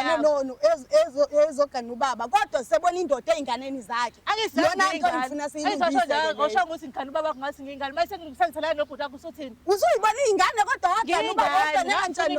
ingane nono ezogana ubaba kodwa sebona indoda ey'nganeni zakhe yona into engifuna siyilungise osho ukuthi ngigane ubaba kungathi ngiyingane mase ngingifengithelana nobhuti wakho usuthini usuyibona iy'ngane kodwa wagana ubaba ogane kanjani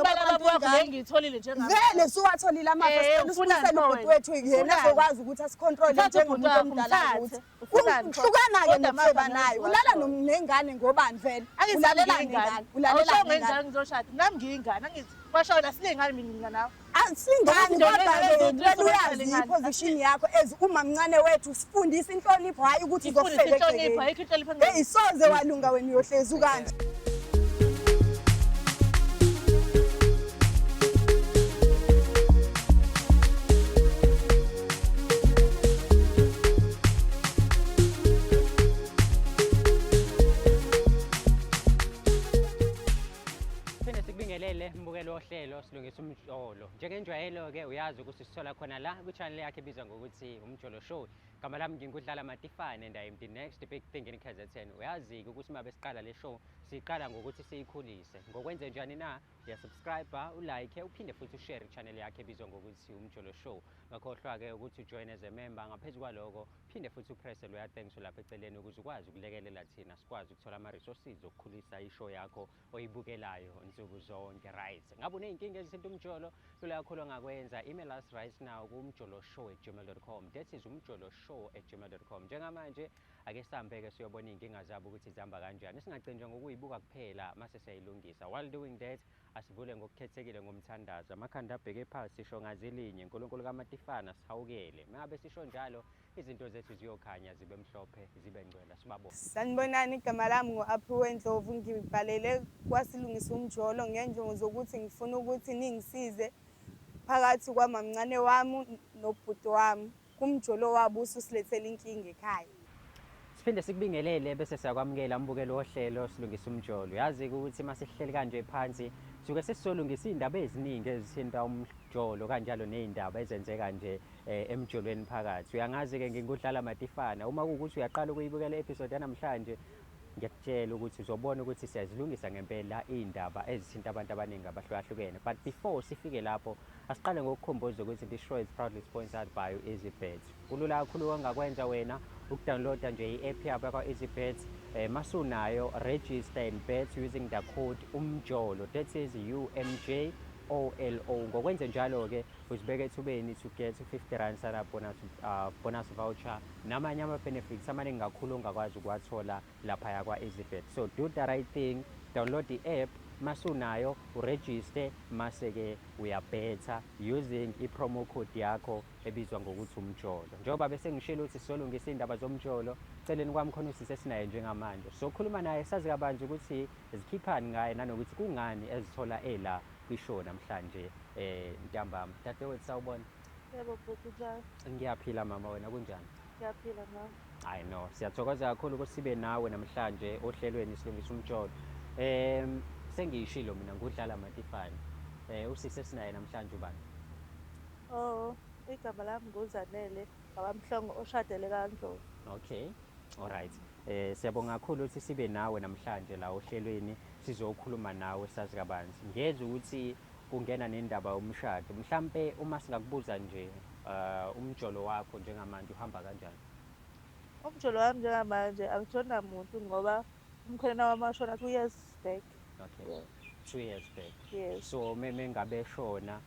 ngiyitholile njengami vele suwatholile amafesitela usibuyisele ubhuti wethu yena azokwazi ukuthi asikhontrole njengomuntu omdala ukuthi uhlukana-ke nokuhweba naye ulala nengane ngobani vele ulalela nengane ulalela ngengane ngizoshada nami ngiyingane angithi kwashona siney'ngane mina nawe asingani kodwa uyazi iposition yakho as uma mncane wethu sifundise inhlonipho hhayi ukuthi uzohlelekeke soze walunga wena uyohlezi ukanje. Sibingelele mbukelo ohlelo silungisa umjolo. Njengenjwayelo-ke uyazi ukuthi sithola khona la ku-channel yakhe ebizwa ngokuthi Umjolo Show. Igama lami nginguDlala Matifane and I am the next big thing in KZN. Uyazi-ke ukuthi uma besiqala le show siqala ngokuthi siyikhulise. Ngokwenze njani na? Uyasubscribe, ulike, uphinde futhi ushare i-channel yakhe ebizwa ngokuthi Umjolo Show. Ngakhohlwa-ke ukuthi ujoin as a member. Ngaphezu kwaloko phinde futhi upresse loya thanks lapha eceleni ukuze ukwazi ukulekelela thina sikwazi ukuthola ama-resources okukhulisa ishow yakho oyibukelayo nsuku zonke. Right, ngabe uney'nkinga ezisinto umjolo lula kakhulu ongakwenza email us right now ku-umjoloshow@gmail.com. That is umjoloshow@gmail.com. Njengamanje ake sihambe-ke siyobona iy'nkinga zabo ukuthi zihamba kanjani, singagcini nje ngokuyibuka kuphela mase siyayilungisa. While doing that asivule ngokukhethekile ngomthandazo, amakhanda abheke phansi sisho ngazilinye, uNkulunkulu kaMatifana sihawukele. Mangabe sisho njalo izinto zethu ziyokhanya zibe mhlophe zibe ngcwela. Sibabona. Sanibonani, igama lami ngu-Aphiwe Ndlovu, ngibhalele kwasilungisa umjolo ngenjongo zokuthi ngifuna ukuthi ningisize phakathi kwamamncane wami nobhuti wami kumjolo wabo ususilethela inkinga ekhaya. Siphinde sikubingelele bese siyakwamukela mbukelo ohlelo silungisa umjolo. Yazi ukuthi masihleli kanje phansi suke sesisolungisa iy'ndaba eziningi ezithinta umjolo kanjalo ney'ndaba ezenzeka nje emjolweni phakathi. Uyangazi-ke nginguDlala Matifana, uma kuwukuthi uyaqala ukuyibukela i-episode yanamhlanje ngiyakutshela ukuthi uzobona ukuthi siyazilungisa ngempela iy'ndaba ezithinta abantu abaningi abahlukahlukene. But before sifike lapho asiqale ngokukhumbuza ukuthi this show is proudly sponsored by EasyBet. Kulula kakhulu ongakwenza wena ukudownloada nje i-app yabo yakwa-EasyBet. Masunayo register and bet using the code umjolo, that is UMJOLO. Ngokwenze njalo-ke uzibeke ethubeni to get 50 rand sana bonus voucher namanye ama-benefits amaningi kakhulu ongakwazi ukuwathola lapha yakwa-EasyBet. So do the right thing, download the app, masunayo uregister mase-ke uyabhetha using i-promo code yakho ebizwa ngokuthi umjolo. Njengoba bese ngishilo ukuthi sisolungisa iy'ndaba zomjolo, celeni kwami khona usise sinaye njengamanje sokhuluma naye sazi kabanzi ukuthi zikhiphani ngaye nanokuthi kungani ezithola ela kwishow namhlanje. Ntambama dadewethu sawubona. Yebo bhuti njani? Ngiyaphila mama, wena kunjani? Ngiyaphila mama. I know, siyathokoza kakhulu ukuthi sibe nawe namhlanje ohlelweni silungisa umjolo. Sengiyishilo mina nguDlala Matifane. Usise sinaye namhlanje ubani? Igama lami nguZanele abamhlongo oshadele kaNdlovu. Okay, alright. Siyabonga kakhulu ukuthi sibe nawe namhlanje la ohlelweni sizokhuluma nawe sazi kabanzi. Ngiyeza ukuthi kungena nendaba yomshado. Mhlambe uma singakubuza nje umjolo wakho njengamanje uhamba kanjani? Umjolo wami njengamanje angijona muntu ngoba umkhwena wami washona 2 years back. Okay. Yeah. 2 years back. Yes. So mengabe shona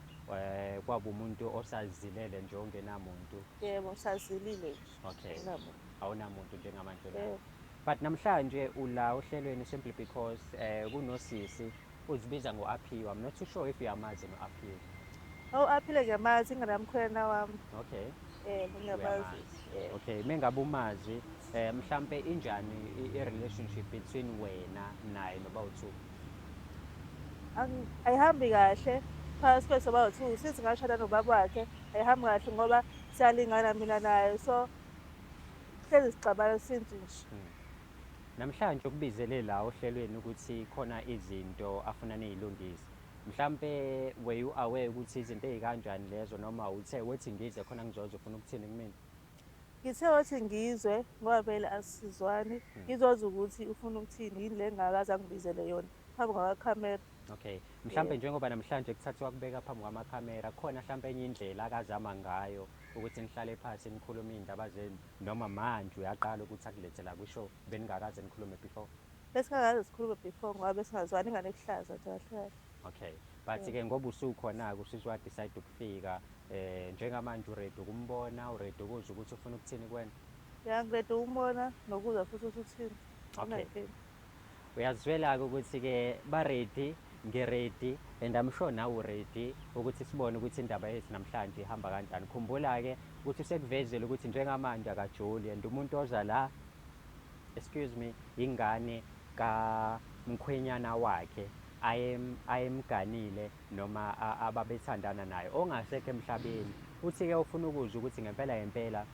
kwaba umuntu osazilele nje ongenamuntu. Yebo sazilile. Okay. Awunamuntu njengamanje. Yeah. But namhlanje ula ohlelweni simply because kunosisi uzibiza ngo-Aphiwe. I'm not too sure if uyamazi no-Aphiwe. Aphile ngiyamazi nginamkhwena wami. Okay. Ngiyamazi. Okay, mengabe umazi mhlambe injani i-relationship between wena naye noba-2? Ayihambi kahle phakathi kwethu soba-2 sithi ngashada nobaba wakhe ayihambi kahle ngoba siyalingana mina naye, so hlezi sixabana since nje. Namhlanje ukubizele la ohlelweni ukuthi khona izinto afuna niyilungise. Mhlambe were you aware ukuthi izinto ey'kanjani lezo noma uthe wethi ngize khona ngizoza ufuna ukuthini kumina? Ngithe wathi ngizwe ngoba vele asizwani, ngizoza ukuthi ufuna ukuthini yini le ngakaze angibizele yona phambi kwakhamera. Okay. Mhlambe njengoba namhlanje kuthathiwa kubeka phambi kwamakhamera, khona mhlambe enye indlela akazama ngayo ukuthi nihlale phansi nikhulume indaba zenu noma manje uyaqala ukuthi akulethe la kwishow beningakaze nikhulume before? Besingakaze sikhulume before ngoba besingazwani ingane ekuhlaza nje kahle kahle. Okay. But-ke ngoba usukhona-ke usizwa decide ukufika, njengamanje uready ukumbona, uready ukuzwa ukuthi ufuna ukuthini kuwena? Ya ngiready umbona nokuzwa futhi ukuthi uthini. Okay. Uyazizwela-ke ukuthi-ke ba-ready, nge-ready, and I'm sure nawe u-ready ukuthi sibone ukuthi indaba yethu namhlanje ihamba kanjani. Khumbula-ke ukuthi sekuvezele ukuthi njengamanje akajoli and umuntu oza la, excuse me, ingane kamkhwenyana wakhe ayemganile noma ababethandana naye ongasekho emhlabeni. Uthi-ke ufuna ukuzwa ukuthi ngempela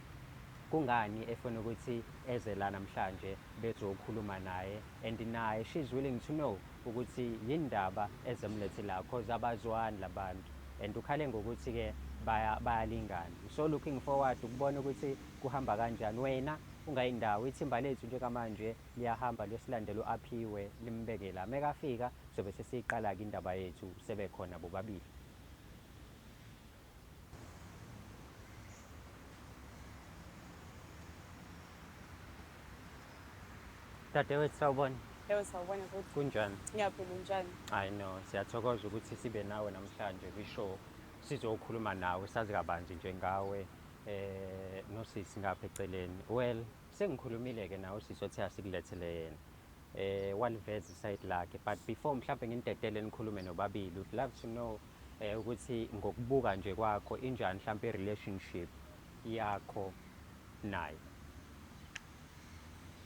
kungani efuna ukuthi eze la namhlanje bezokhuluma naye, and naye she's willing to know ukuthi yindaba ezemlethe la cause abazwani labantu and ukhale ngokuthi-ke bayalingana. So looking forward ukubona ukuthi kuhamba kanjani. Wena ungayindawo, ithimba lethu njengamanje liyahamba liyosilandela u-Aphiwe limbeke la. Mekafika sobe sesiyiqala-ke indaba yethu sebekhona bobabili. Dadewethu sawubona. Yebo sawubona futhi. Kunjani? Ngiyaphila unjani? I know, siyathokoza ukuthi sibe nawe namhlanje kwishow sizokhuluma nawe sazi kabanzi njengawe nosisi ngapha eceleni. Well, sengikhulumile-ke nawe sisi othe asikulethele yena. Waliveza iside lakhe, but before mhlawumbe ngindedele nikhulume nobabili, would love to know ukuthi ngokubuka nje kwakho injani mhlawumbe i-relationship yakho naye.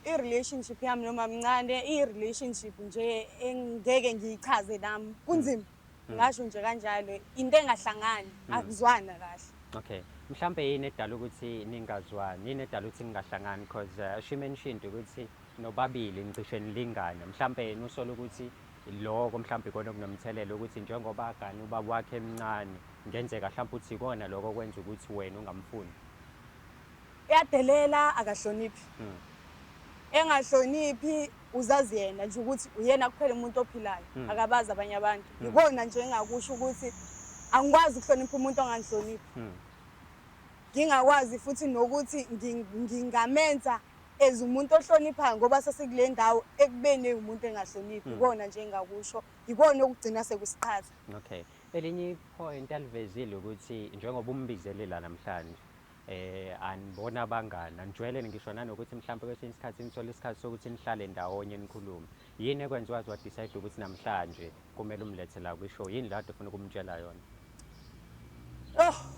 I-relationship yami noma mncane, i-relationship nje engeke ngiyichaze nami. Kunzima. Ngasho nje kanjalo, into engahlangani, akuzwana kahle. Okay. Mhlawumbe yini edala ukuthi ningazwani? Yini edala ukuthi ningahlangani? Because she mentioned ukuthi nobabili ngicishe nilingane. Mhlawumbe nusola ukuthi lokho mhlawumbe kona kunomthelelo ukuthi njengoba agani ubaba wakhe emncane, ngenzeka mhlawumbe uthi ikona lokho kwenza ukuthi wena ungamfuni. Uyadelela akahloniphi. Engahloniphi uzazi yena nje ukuthi uyena kuphela umuntu ophilayo, akabazi abanye abantu. Yikona nje engakusho ukuthi angikwazi ukuhlonipha umuntu ongangihloniphi. Ngingakwazi futhi nokuthi ngingamenza as umuntu ohloniphayo ngoba sesikule ndawo ekubene umuntu engahloniphi. Yikona nje engakusho, yikona okugcina sekusiqhaza. Okay. Elinye point alivezile ukuthi njengoba umbizele la namhlanje, anibona abangani, anijwayele ngisho nanokuthi mhlawumbe kwesinye isikhathi nithola isikhathi sokuthi nihlale ndawonye nikhulume. Yini ekwenza wazi wadecide ukuthi namhlanje kumele umlethe la kwishow? Yini la ufuna ukumtshela yona?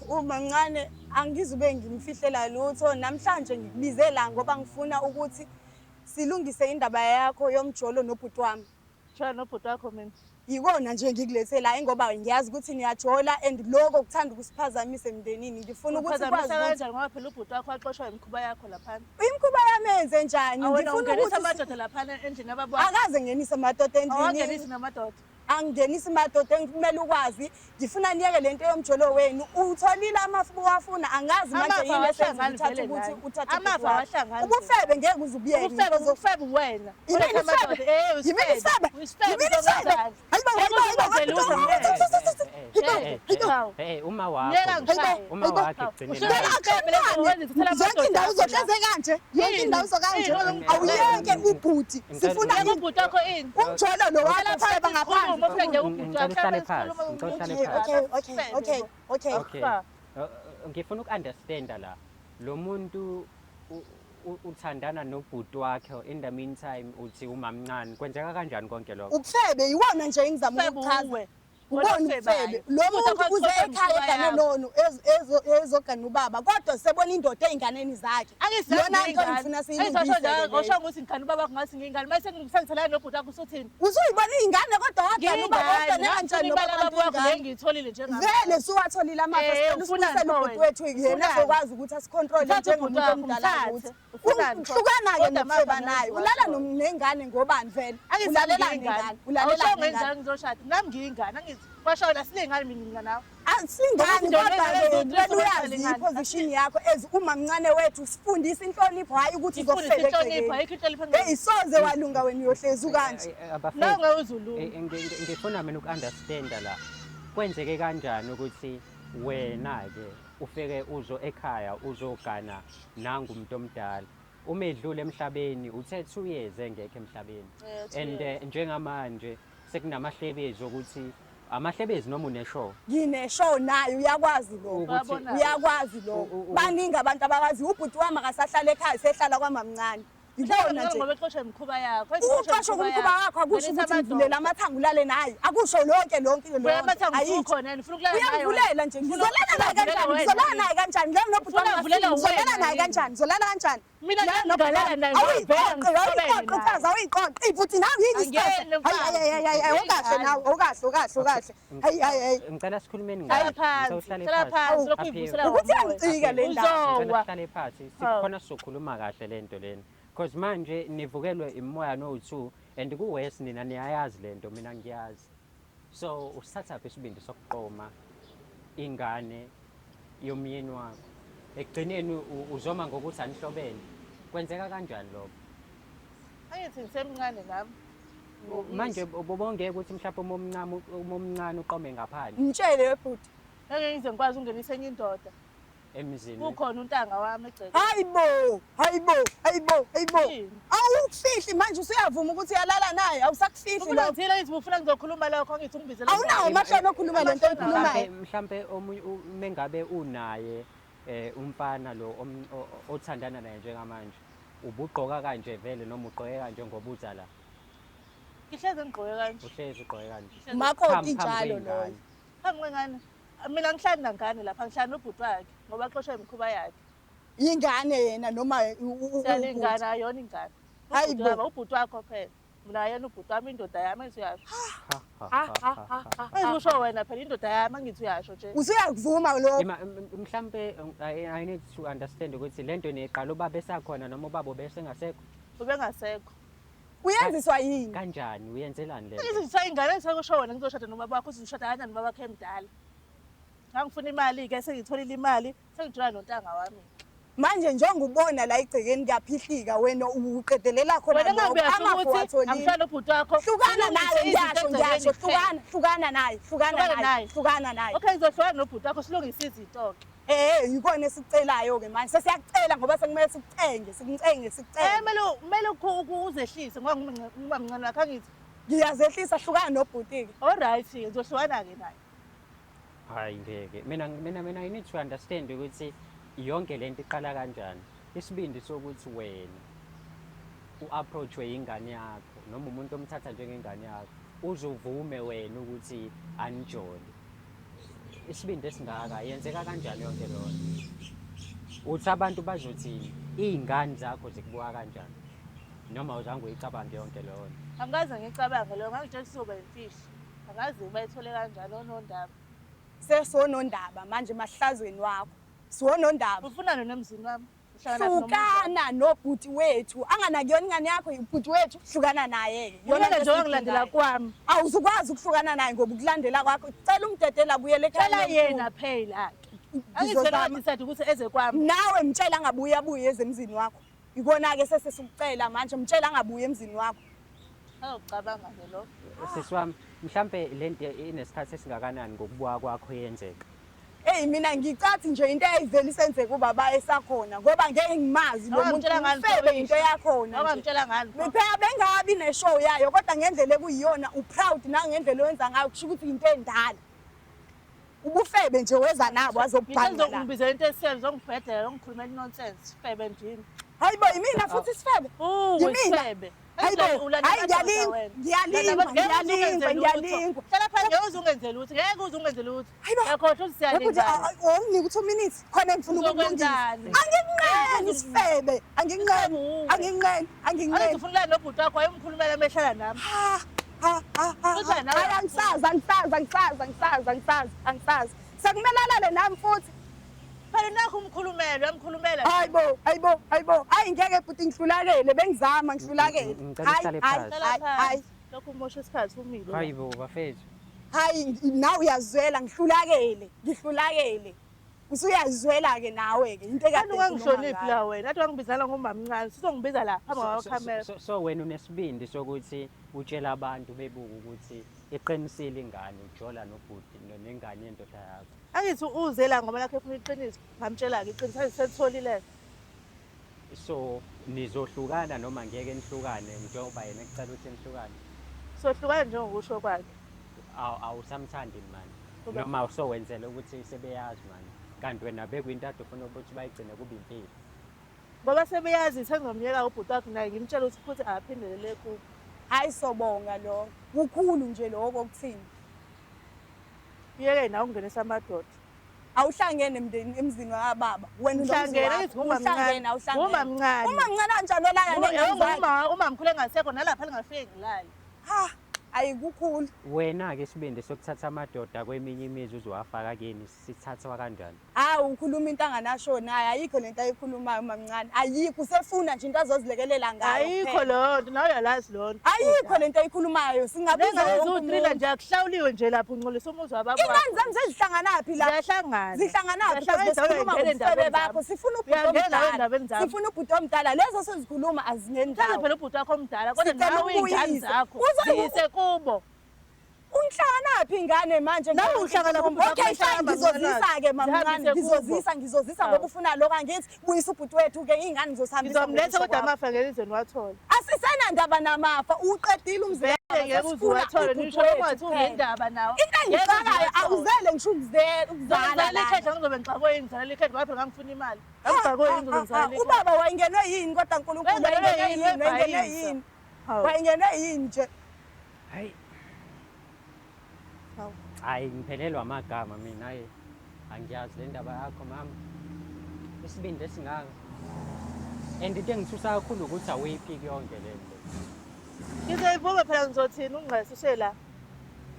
Uma mncane angizube ngimfihlela lutho. Namhlanje ngikubize la ngoba ngifuna ukuthi silungise indaba yakho yomjolo nobhuti wami. Shana nobhuti wakho mina. Yikona nje ngikulethe la ngoba ngiyazi ukuthi niyajola and lokho kuthanda ukusiphazamisa emndenini. Ngifuna ukuthi kwazi kanjani ngoba phela ubhuti wakho axoshwa imikhuba yakho lapha. Imikhuba yami yenze njani? Ngifuna ukuthi amadoda lapha endlini ababona. Akaze ngenisa amadoda endlini. Awangenisi namadoda. Angingenisa amadoda, ngifumela ukwazi. Ngifuna niyeke lento yomjolo wenu. Utholile amafu wafuna, angazi manje yini esenzithatha ukuthi uthathe amafu awahlangani. Ubufebe ngeke uzubuyeke. Ubufebe wena. Hey, uma wakhe kugcinile. Zonke indawo uzohleze kanje. Yonke indawo uzokanje. Awuyeke ubhuti. Sifuna ubhuti wakho ini? Umjolo lo wakho ufeba ngaphansi. Okay. Ngifuna uku-understanda la. Lo muntu uthandana nobhuti wakhe, in the meantime uthi umamncane. Kwenzeka kanjani konke lokho? Ubufebe yiwona nje engizama ukuchaza. Ubona ubufebe. Lo muntu uze ekhaya egane nono ezogana ubaba. Kodwa sebona indoda einganeni zakhe. Yona into engifuna siyilungise. Ngosho ukuthi ngikani ubaba ngasi ngingane. Mase ngifenzela nobhuti wakho usuthini? Uzuyibona ingane kodwa wagana ubaba wagana kanjani nobaba wakho lengitholile njengawe. Vele suwatholile amafesti usifisela ubhuti wethu yena ezokwazi ukuthi asicontrol njengomuntu omdala ukuthi. Uhlukana-ke nobufeba naye. Ulala nengane ngobani vele? Ulalela ngane. Ulalela ngane. Ngizoshada. Nami ngiyingane. Kwashona silingani mina nawe. Asingani Kodwa kodwa nje ke uyazi iposition yakho as uma mncane wethu sifundisa inhlonipho hayi ukuthi Ifundisa uzofela inhlonipho, ayikho inhlonipho engeke. hey soze walunga wena uyohlezi kanje Nange uzulu. ngifuna mina uku-understanda la kwenzeke kanjani ukuthi wena-ke ufike uzo ekhaya uzogana nangumuntu omdala uma edlule emhlabeni uthe 2 years engekho emhlabeni and njengamanje sekunamahlebezi ukuthi amahlebezi noma uneshow ngineshow nayo uyakwazi lokho uyakwazi lokho baningi abantu abakwazi ubhuti wami akasahlala ekhaya sehlala kwamamncane ibona nje ngoba exosha imkhuba yakho uqasho kumkhuba wakho akusho ukuthi ngivulela amathangu ulale naye akusho lonke amathangu khona ufuna ukulala naye uyavulela nje ngizolala naye kanjani ngizolala naye kanjani ngeke nobhuti wami ngizolala naye kanjani ngizolala kanjani mina ngigalala naye awiqoqe ifuthi nawe yini hayi okahle nawe okahle hayi ngicela sikhulumeni Hlala phansi lokhu ivusela ukuthi angicika le ndaba sihlale phansi sikhona sizokhuluma kahle lento lena because manje nivukelwe imoya no2 and kuwes nina niyayazi lento mina ngiyazi so usithatha phi isibindi sokuqoma ingane yomyeni wakho ekugcineni uzoma ngokuthi anihlobene kwenzeka kanjani lokho angithi ngisemncane nami manje bobongeke ukuthi mhlawumbe umomncane uqome ngaphandle ngitshele webhuti ngeke ngize ngikwazi ungenisa enye indoda emzini kukhona untanga wami egceke hayibo awukufihli manje usuyavuma ukuthi uyalala naye awusakufihli ufuna ngithile ngithi ufuna ngizokhuluma lokho ngithi ungibizele awunawo amahlelo okhuluma lento oyikhulumayo mhlambe mengabe unaye umfana lo othandana naye njengamanje ubugqoka kanje vele noma ugqoke kanje ngoba uza la ngihleze ngigqoke kanje uhlezi ugqoke kanje makoti njalo loyo ngani mina ngihlala nangane lapha ngihlala nobhuti wakhe ngoba axoshwe imkhuba yakhe ingane yena noma siyalingana ayona ingane hayibo ubhuti wakho phela mina yena ubhuti wami indoda yami engiyasho ayisho wena phela indoda yami angithi uyasho nje usuyakuvuma lokho mhlambe I need to understand ukuthi lento neqala ubaba esakhona noma ubaba besengasekho ubengasekho uyenziswa yini kanjani uyenzelani lento izisa ingane sekusho wena ngizoshada nobaba wakho uzoshada kanjani nobaba wakhe emdala ngangifuna imali ke sengitholile imali sengithola nontanga wami manje njengoba ubona la igcekeni kuyaphihlika wena uqedelela khona lokho amafuthi angishalo ubhuti wakho hlukana naye ngiyasho hlukana naye okay ngizohlukana nobhuti wakho silungise izinto ke yikona esicelayo ke manje sesiyakucela ngoba sekumele sikucenge kumele uzehlise ngoba ngumncane wakho angithi ngiyazehlisa hlukana nobhuti ke alright ngizohlukana ke naye hayi ngeke mina I need to understand ukuthi yonke lento iqala kanjani isibindi sokuthi wena uapproachwe ingane yakho noma umuntu omthatha njengengane yakho uzovume wena ukuthi anijole isibindi esingaka yenzeka kanjani yonke lona uthi abantu bazothini izingane zakho zikubuka kanjani noma uzange uyicabange yonke lona angaze ngicabange lo ngangitshela sizoba imfihlo angazi bayithole kanjani onondaba sesonondaba manje mahlazweni wakho siwonondaba ufunana nemzini wami hlukana nobhuti wethu anganakuyona ingane yakho ibhuti wethu hlukana naye yona nje wangilandela kwami awuzukwazi ukuhlukana naye ngoba ukulandela kwakho cela umdedela abuyele ekhaya yena phela angizela ngisathi ukuthi eze kwami nawe mtshela angabuye abuye ezemzini wakho ikona ke sesisukucela manje mtshela angabuye emzini wakho awucabanga nje lo sisiwami mhlambe lento inesikhathi esingakanani ngokubuka kwakho yenzeka mina ngicathi nje into eyivela isenzeka ubaba esakhona ngoba ngeke ngimazi lo muntu ufebe into yakhona ngoba ngitshela ngani phela bengabi neshow yayo kodwa ngendlela ekuyiyona uproud nangendlela owenza ngayo kusho ukuthi into endala ubufebe nje weza nabo azobhanga la ngizongibizela into esiyele zongibhedlela ngikhuluma nonsense febe ndini hayibo imina futhi isifebe yimina hayibo ngiyalingwa hlala phansi ngeke uzungenzela ukuthi ngeke uzungenzela ukuthi yakhohle ukuthi siyalingana unginike 2 minutes khona ngifuna ukulungisa anginqeni isifebe anginqeni angithi ufuna nobhuti wakho ayimkhulumela emehlala nami angisazi sekumele alale nami futhi phela nakho umkhulumelo yamkhulumela hayibo ngeke futhi ngihlulakele bengizama ngihlulakele hayi lokho umosha isikhathi umile hayibo bafethu Hayi nawe uyazwela ngihlulakele. Usuyazwela-ke nawe-ke into ekade Kanti ungangihloniphi la wena? Athi wangibizana ngomamncane. Sizongibiza la phambi kwakhamera. So wena unesibindi sokuthi utshela abantu bebuka ukuthi iqinisile ingane ujola nobhuti nengane yendoda yakho. Angithi uze la ngoba lakhe efuna iqiniso. Ngamtshela-ke iqiniso ayisetholile. So nizohlukana noma ngeke nihlukane njengoba yena ekucela ukuthi nihlukane? Sohlukana njengokusho kwakhe. Awusamthandi mani noma usowenzela ukuthi sebeyazi mani kanti wena bekuyinto ade ufuna ukuthi bayigcine kube impilo. Ngoba sebeyazi sengizomyeka ubhuti wakhe naye ngimtshela ukuthi futhi aphindelele kubo. Hayi sobonga lo. Kukhulu nje lokho okuthini. Yeke nawe ungenisa amadoda. Awuhlangene emzini kababa. Wena uhlangene umamncane. Umamncane kanjani olala uma mkhulu engasekho nalapha lingafike ngilali. Ha, ayikukhulu. Wena-ke isibindi sokuthatha amadoda kweminye imizi uzowafaka kini sithathwa kanjani? Hawu ukhuluma into anganasho naye ayikho lento ayikhulumayo umamncane. Ayikho usefuna nje into azozilekelela ngayo. Ayikho lonto nawe uyalazi lonto. Ayikho lento ayikhulumayo singabiza u3 nje akuhlawuliwe nje lapho uncolisa umuzi wababa. Ingane zami sezihlanganaphi la? Zihlanganaphi sikhuluma ngomsebe bakho sifuna ubhuti omdala lezo sezikhuluma azingendawo. Kaze phela ubhuti wakho omdala kodwa nawe ingane zakho zise kubo. Unhlanganaphi ingane manje? Nawe uhlangana kubhuti wakho. Okay, ngizozisa-ke mamncane ngizozisa ngoba ufuna lokho angithi buyisa ubhuti wethu ke ingane ngizosihambisa. Ngizomletha kodwa amafa ngeke ngize niwathole. Asisena ndaba namafa uqedile umzekelo. Ngeke uze uwathole nisho ukuthi unendaba nawe. Into engifakayo awuzele ngisho ukuzala la ekhaya ngizobe ngixakwe yini ngizala ekhaya ngoba phela ngangifuna imali. Ngixakwe yini ngizozala ekhaya. Ubaba wayengenwe yini kodwa uNkulunkulu wayengenwe yini nje? Hayi. Hayi ngiphelelwa amagama mina hayi angiyazi le ndaba yakho mama. Isibindi esingaka. And into engithusa kakhulu ukuthi awuyiphiki yonke le nto. Ngizoyibuka phela ngizothini ungingasishe la.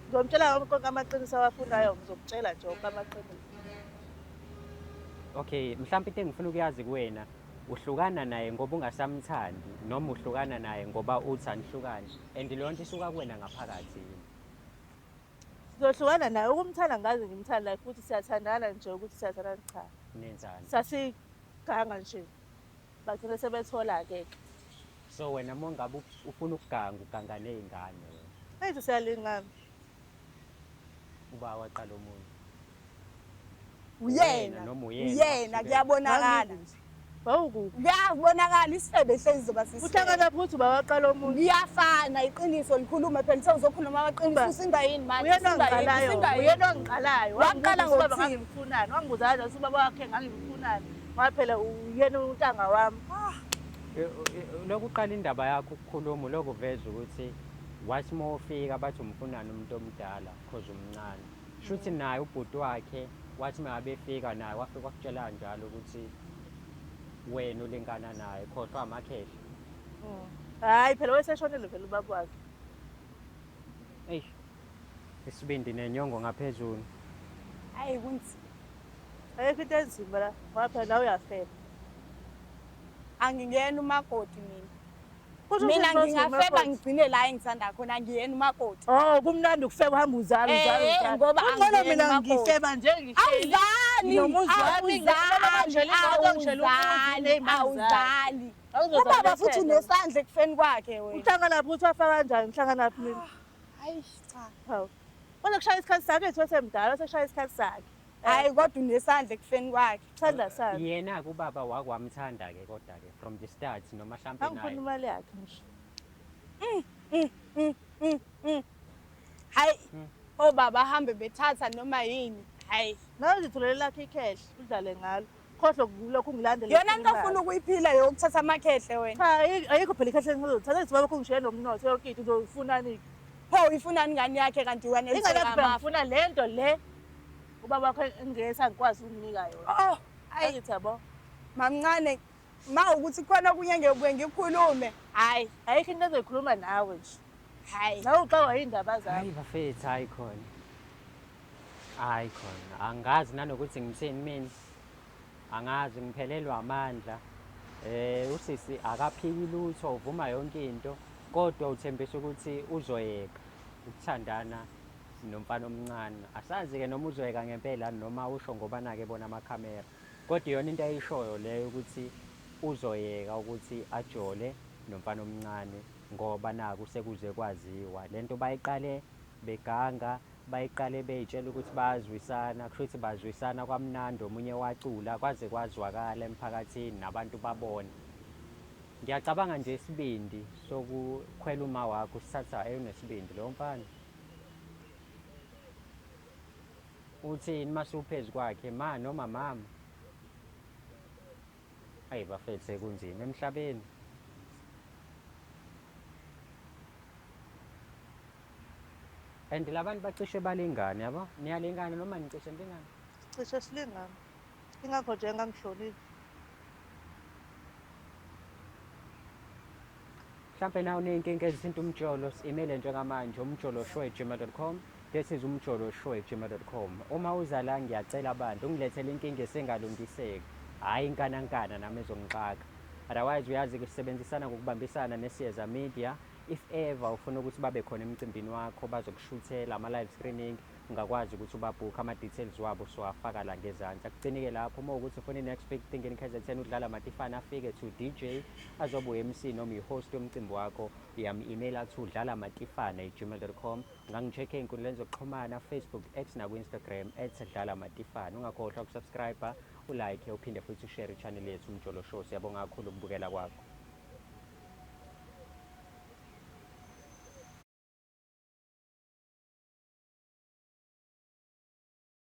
Ngizomtshela konke amaqiniso awafundayo ngizokutshela nje konke amaqiniso. Okay, mhlawumbe into engifuna ukuyazi kuwena uhlukana naye ngoba ungasamthandi noma uhlukana naye ngoba uthi anihlukane and leyo nto isuka kuwena ngaphakathi. Sizohlukana naye ukumthanda ngaze ngimthanda la futhi siyathandana nje ukuthi siyathandana cha. Nenzani? Sasiganga nje. Bagcina sebethola-ke. So wena mongabe ufuna uganga nezingane wena. Ayitho siyalingana. Uba waqala umuntu. Uyena kuyabonakala. Bawukuphi? Kuyabonakala isifebe sezizoba sisi. Uhlangana futhi bawaqala umuntu. Kuyafana iqiniso likhuluma phela sewuzokhuluma amaqiniso usinda yini manje? Uyena ongiqalayo. Waqala ngokuthi ngimfunani. Wangibuza kahle ubaba wakhe ngangimfunani. Ngoba phela uyena untanga wami. Lokuqala indaba yakho ukukhuluma lokuveza ukuthi wathi mawufika bathi umfunani umuntu omdala because umncane. Shuthi naye ubhuti wakhe wathi mabefika naye wafika wakutshela njalo ukuthi wena ulingana naye khohlwa amakhehla. Hayi phela weseshonile vele ubaba wakhe. Eish. Isibindi nenyongo ngaphezulu. hayi kunzi. Ayikho into enzima la. Ngoba phela nawe uyafela. Angingena umakoti mina ngingafeba ngigcine la engithanda khona ngiyena umakoti. Oh kumnandi ukufeba uhamba uzala ngoba angena mina ngifeba nje ngihleli awuzali ubaba futhi unesandla ekufeni kwakhe wena. Uhlangana lapho uthi wafaka kanjani uhlangana lapho mina? Hayi cha. Hawu. Wena kushaya isikhathi sakhe ethi wasemdala seshaya isikhathi sakhe. Hayi kodwa unesandla ekufeni kwakhe. Sandla sakhe. Yena ke ubaba wakwamthanda ke kodwa ke from the start noma mhlawumbe naye. Angifuna imali yakhe ngisho. Hayi obaba ahambe bethatha noma yini. Hayi nawe uzitholela lakhe ikhehle udlale ngalo. Khohle lokhu ngilandele. Yona into ofuna ukuyiphila yokuthatha amakhehle wena. Cha ayikho phela ikhehle ngizothatha ithi baba kungishiye nomnotho yonke into uzofunani. Pho uyifunani ingane yakhe kanti wena engeke ngifuna lento le. Ubaba wakho engesa ngikwazi ukunika yona. Oh ayithi yabo. Mamncane ma ukuthi khona kunye ngebuye ngikhulume. Hayi ayikho into ezoyikhuluma nawe nje. Hayi nawe uxawa indaba zakho. Hayi bafethu hayi khona. Hayi khona angazi nanokuthi ngithini mina. Angazi ngiphelelwa amandla. Usisi akaphiki lutho uvuma yonke into kodwa uthembisa ukuthi uzoyeka ukuthandana nomfana omncane. Asazi-ke noma uzoyeka ngempela noma usho ngoba na-ke bona amakhamera, kodwa iyona into ayishoyo leyo ukuthi uzoyeka ukuthi ajole nomfana omncane ngoba naku sekuze kwaziwa. Le nto bayiqale beganga, bayiqale bey'tshela ukuthi bayazwisana, kusho ukuthi bazwisana kwamnandi, omunye wacula kwaze kwazwakala emphakathini nabantu babona. Ngiyacabanga nje isibindi sokukhwela uma wakho sithatha unesibindi lowo mfana. Uthini mase uphezu kwakhe, ma noma mama? Ayi bafethu sekunzima emhlabeni. And labantu bacishe balingane yabo, niyalingana noma nicishe nilingane? Cishe silingana. Ingakho nje engangihlonile. Mhlampe nawe uney'nkinga ezithinta umjolo, si-imeyile njengamanje umjoloshow@gmail.com. This is umjoloshow@gmail.com. Uma uza la ngiyacela abantu ungilethele inkinga esengalungiseki, hhayi inkanankana nami ezongixaka. Otherwise uyazi-ke sisebenzisana ngokubambisana neSiyeza Media. If ever ufuna ukuthi babe khona emcimbini wakho bazokushuthela ama-live screening, ungakwazi ukuthi ubabhukhe ama-details wabo siwafaka la ngezansi. Akugcini-ke lapho uma ukuthi ufuna i-next big thing in KZN udlala Matifane afike to DJ azobe u-MC noma i-host yomcimbi wakho, uyam-email to dlalamatifane@gmail.com. Ungangi-check-a ey'nkundleni zokuxhumana Facebook, X naku-Instagram @dlalamatifane. Ungakhohlwa ukusubscribe, ulike uphinde futhi ushare i-channel yethu Umjolo Show. Siyabonga kakhulu ukubukela kwakho.